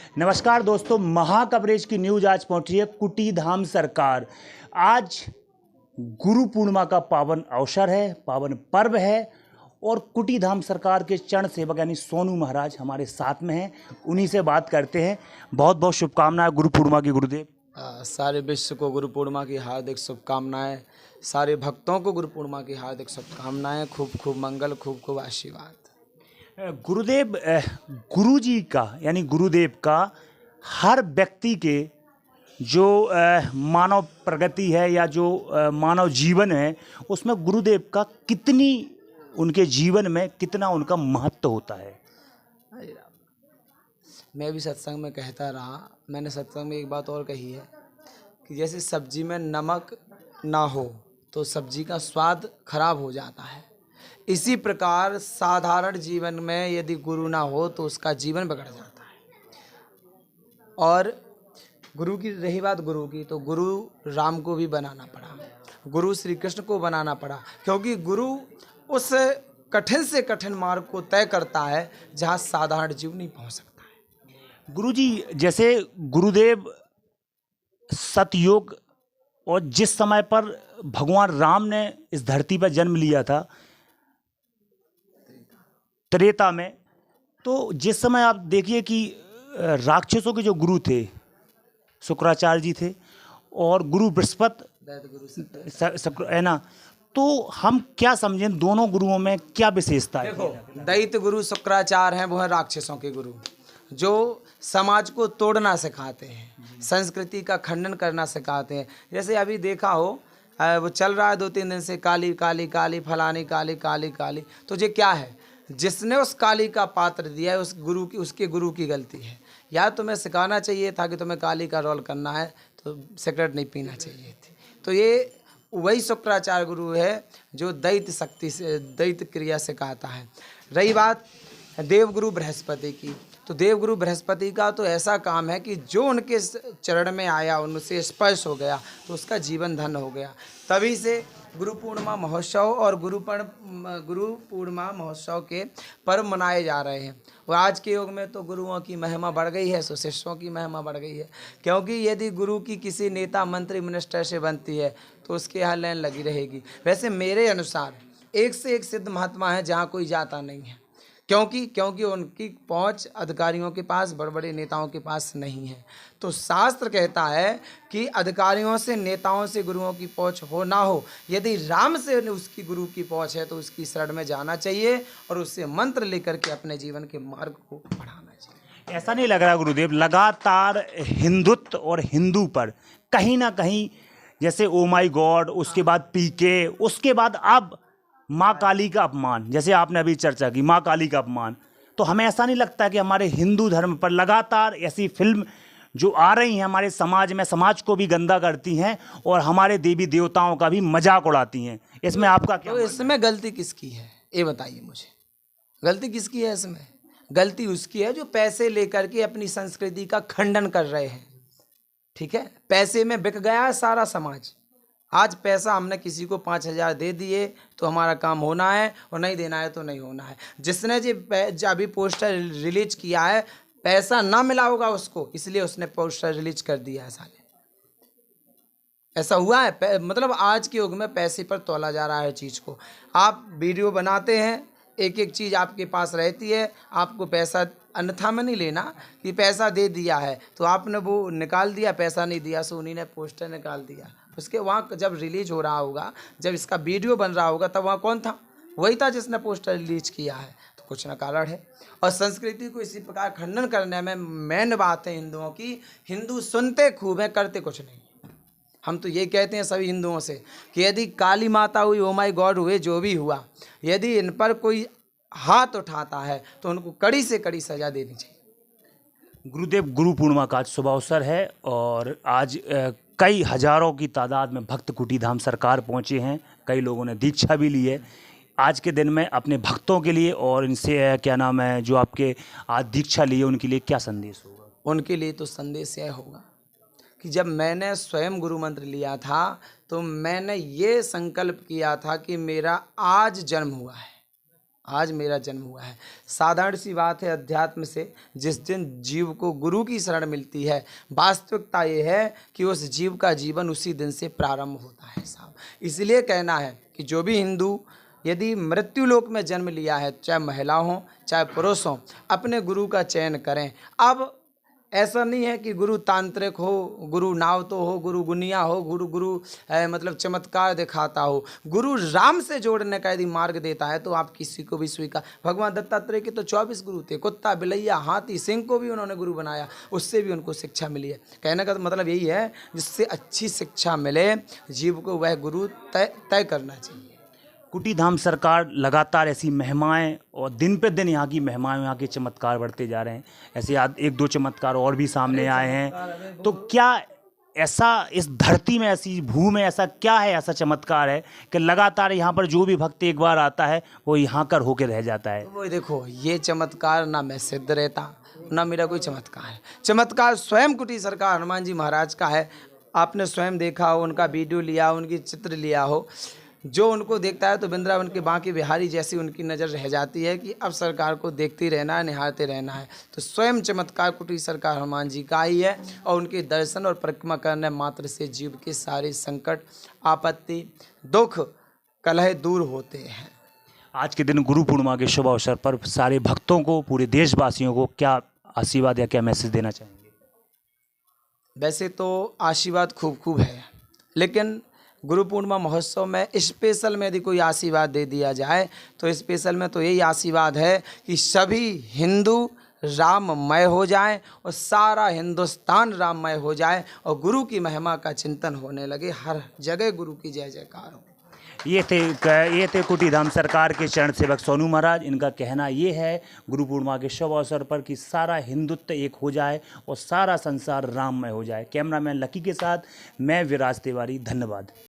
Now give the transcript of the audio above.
नमस्कार दोस्तों, महा कवरेज की न्यूज आज पहुंची है कुटी धाम सरकार। आज गुरु पूर्णिमा का पावन अवसर है, पावन पर्व है और कुटी धाम सरकार के चरण सेवक यानी सोनू महाराज हमारे साथ में हैं। उन्हीं से बात करते हैं। बहुत बहुत शुभकामनाएं गुरु पूर्णिमा की गुरुदेव। सारे विश्व को गुरु पूर्णिमा की हार्दिक शुभकामनाएं। सारे भक्तों को गुरु पूर्णिमा की हार्दिक शुभकामनाएं। खूब खूब मंगल, खूब खूब आशीर्वाद। गुरुदेव, गुरु जी का यानी गुरुदेव का हर व्यक्ति के जो मानव प्रगति है या जो मानव जीवन है उसमें गुरुदेव का कितनी उनके जीवन में कितना उनका महत्व होता है। मैं भी सत्संग में कहता रहा। मैंने सत्संग में एक बात और कही है कि जैसे सब्जी में नमक ना हो तो सब्जी का स्वाद खराब हो जाता है, इसी प्रकार साधारण जीवन में यदि गुरु ना हो तो उसका जीवन बिगड़ जाता है। और गुरु की रही बात गुरु की, तो गुरु राम को भी बनाना पड़ा, गुरु श्री कृष्ण को बनाना पड़ा, क्योंकि गुरु उस कठिन से कठिन मार्ग को तय करता है जहाँ साधारण जीव नहीं पहुँच सकता है। गुरु जी, जैसे गुरुदेव सतयुग और जिस समय पर भगवान राम ने इस धरती पर जन्म लिया था त्रेता में, तो जिस समय आप देखिए कि राक्षसों के जो गुरु थे शुक्राचार्य जी थे और गुरु बृहस्पति है ना, तो हम क्या समझें दोनों गुरुओं में क्या विशेषता है? देखो, दैत्य गुरु शुक्राचार्य हैं, वो हैं राक्षसों के गुरु जो समाज को तोड़ना सिखाते हैं, संस्कृति का खंडन करना सिखाते हैं। जैसे अभी देखा हो, वो चल रहा है 2-3 दिन से काली काली काली फलानी काली काली काली, तो ये क्या है? जिसने उस काली का पात्र दिया है उस गुरु की, उसके गुरु की गलती है। या तुम्हें सिखाना चाहिए था कि तुम्हें काली का रोल करना है तो सिगरेट नहीं पीना चाहिए थी। तो ये वही शुक्राचार्य गुरु है जो दैत्य शक्ति से, दैत्य क्रिया से कहता है। रही बात देवगुरु बृहस्पति की, तो देवगुरु बृहस्पति का तो ऐसा काम है कि जो उनके चरण में आया, उनसे स्पर्श हो गया तो उसका जीवन धन्य हो गया। तभी से गुरु पूर्णिमा महोत्सव और गुरु पूर्णिमा महोत्सव के पर्व मनाए जा रहे हैं। और आज के युग में तो गुरुओं की महिमा बढ़ गई है, सो शिष्यों की महिमा बढ़ गई है, क्योंकि यदि गुरु की किसी नेता मंत्री मिनिस्टर से बनती है तो उसके यहाँ लाइन लगी रहेगी। वैसे मेरे अनुसार एक से एक सिद्ध महात्मा है जहाँ कोई जाता नहीं है, क्योंकि उनकी पहुंच अधिकारियों के पास, बड़े बड़े नेताओं के पास नहीं है। तो शास्त्र कहता है कि अधिकारियों से, नेताओं से गुरुओं की पहुंच हो ना हो, यदि राम से उसकी गुरु की पहुंच है तो उसकी शरण में जाना चाहिए और उससे मंत्र लेकर के अपने जीवन के मार्ग को बढ़ाना चाहिए। ऐसा नहीं लग रहा गुरुदेव लगातार हिंदुत्व और हिंदू पर कहीं ना कहीं, जैसे ओ माई गॉड, उसके बाद पीके, उसके बाद अब माँ काली का अपमान, जैसे आपने अभी चर्चा की माँ काली का अपमान, तो हमें ऐसा नहीं लगता कि हमारे हिंदू धर्म पर लगातार ऐसी फिल्म जो आ रही हैं हमारे समाज में, समाज को भी गंदा करती हैं और हमारे देवी देवताओं का भी मजाक उड़ाती हैं? इसमें आपका क्या? तो इसमें गलती किसकी है ये बताइए मुझे। गलती किसकी है इसमें? गलती उसकी है जो पैसे लेकर के अपनी संस्कृति का खंडन कर रहे हैं। ठीक है, पैसे में बिक गया है सारा समाज। आज पैसा हमने किसी को 5,000 दे दिए तो हमारा काम होना है, और नहीं देना है तो नहीं होना है। जिसने जो अभी पोस्टर रिलीज किया है, पैसा ना मिला होगा उसको, इसलिए उसने पोस्टर रिलीज कर दिया है। साले ऐसा हुआ है। मतलब आज के युग में पैसे पर तोला जा रहा है चीज़ को। आप वीडियो बनाते हैं, एक एक चीज़ आपके पास रहती है, आपको पैसा अन्यथा में नहीं लेना कि पैसा दे दिया है तो आपने वो निकाल दिया, पैसा नहीं दिया सो उन्हीं ने पोस्टर निकाल दिया। उसके वहाँ जब रिलीज हो रहा होगा, जब इसका वीडियो बन रहा होगा, तब वहाँ कौन था? वही था जिसने पोस्टर रिलीज किया है। तो कुछ न कारण है। और संस्कृति को इसी प्रकार खंडन करने में मेन बात है हिंदुओं की, हिंदू सुनते खूब है, करते कुछ नहीं। हम तो ये कहते हैं सभी हिंदुओं से कि यदि काली माता हुई, ओ माई गॉड हुए, जो भी हुआ, यदि इन पर कोई हाथ उठाता है तो उनको कड़ी से कड़ी सजा देनी चाहिए। गुरुदेव, गुरु पूर्णिमा का आज शुभ अवसर है और आज कई हजारों की तादाद में भक्त कुटी धाम सरकार पहुंचे हैं। कई लोगों ने दीक्षा भी ली है। आज के दिन में अपने भक्तों के लिए और इनसे क्या नाम है, जो आपके आज दीक्षा ली है, उनके लिए क्या संदेश होगा? उनके लिए तो संदेश यह होगा कि जब मैंने स्वयं गुरु मंत्र लिया था तो मैंने ये संकल्प किया था कि मेरा आज जन्म हुआ है, आज मेरा जन्म हुआ है। साधारण सी बात है, अध्यात्म से जिस दिन जीव को गुरु की शरण मिलती है, वास्तविकता ये है कि उस जीव का जीवन उसी दिन से प्रारंभ होता है साहब। इसलिए कहना है कि जो भी हिंदू यदि मृत्यु लोक में जन्म लिया है, चाहे महिला हो चाहे पुरुष हो, अपने गुरु का चयन करें। अब ऐसा नहीं है कि गुरु तांत्रिक हो, गुरु नावतो हो, गुरु गुनिया हो, गुरु मतलब चमत्कार दिखाता हो। गुरु राम से जोड़ने का यदि मार्ग देता है तो आप किसी को भी स्वीकार। भगवान दत्तात्रेय के तो 24 गुरु थे, कुत्ता बिलैया हाथी सिंह को भी उन्होंने गुरु बनाया, उससे भी उनको शिक्षा मिली है। कहने का मतलब यही है, जिससे अच्छी शिक्षा मिले जीव को वह गुरु तय करना चाहिए। कुटी धाम सरकार लगातार ऐसी महिमाएं और दिन पे दिन यहाँ की महिमाएं, यहाँ के चमत्कार बढ़ते जा रहे हैं। ऐसे एक दो चमत्कार और भी सामने आए हैं। तो क्या ऐसा इस धरती में, ऐसी भू में ऐसा क्या है, ऐसा चमत्कार है कि लगातार यहाँ पर जो भी भक्त एक बार आता है वो यहाँ कर होके रह जाता है? वो देखो, ये चमत्कार ना मैं सिद्ध रहता ना मेरा कोई चमत्कार है। चमत्कार स्वयं कुटी सरकार हनुमान जी महाराज का है। आपने स्वयं देखा हो, उनका वीडियो लिया हो, उनकी चित्र लिया हो। जो उनको देखता है तो वृंदावन के बांके बिहारी जैसी उनकी नज़र रह जाती है कि अब सरकार को देखते रहना है, निहारते रहना है। तो स्वयं चमत्कार कुटी सरकार हनुमान जी का ही है, और उनके दर्शन और परिक्रमा करने मात्र से जीव के सारे संकट, आपत्ति, दुख, कलह दूर होते हैं। आज के दिन गुरु पूर्णिमा के शुभ अवसर पर सारे भक्तों को, पूरे देशवासियों को क्या आशीर्वाद या क्या मैसेज देना चाहेंगे? वैसे तो आशीर्वाद खूब खूब है, लेकिन गुरु पूर्णिमा महोत्सव में स्पेशल में यदि कोई आशीर्वाद दे दिया जाए तो स्पेशल में तो यही आशीर्वाद है कि सभी हिंदू राममय हो जाएं और सारा हिंदुस्तान राममय हो जाए और गुरु की महिमा का चिंतन होने लगे, हर जगह गुरु की जय जयकार हो। ये थे कुटी धाम सरकार के चरण सेवक सोनू महाराज। इनका कहना ये है गुरु पूर्णिमा के शुभ अवसर पर कि सारा हिंदुत्व एक हो जाए और सारा संसार राममय हो जाए। कैमरामैन लकी के साथ मैं विराज तिवारी, धन्यवाद।